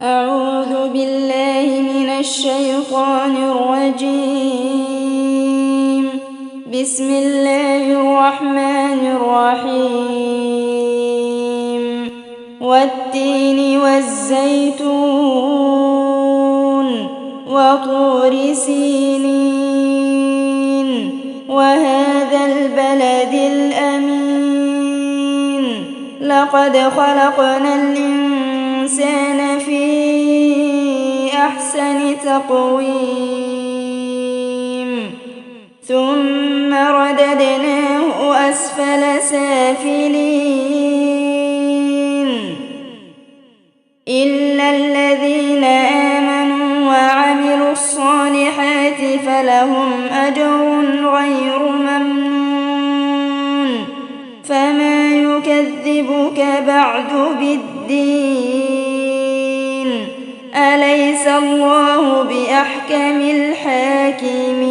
أعوذ بالله من الشيطان الرجيم. بسم الله الرحمن الرحيم. والتين والزيتون وطور سينين وهذا البلد الأمين. لقد خلقنا الإنسان في أحسن تقويم ثم رددناه أسفل سافلين إلا الذين آمنوا وعملوا الصالحات فلهم أجر غير ممنون. فما يكذبك بعد بالدين؟ أليس الله بأحكم الحاكمين؟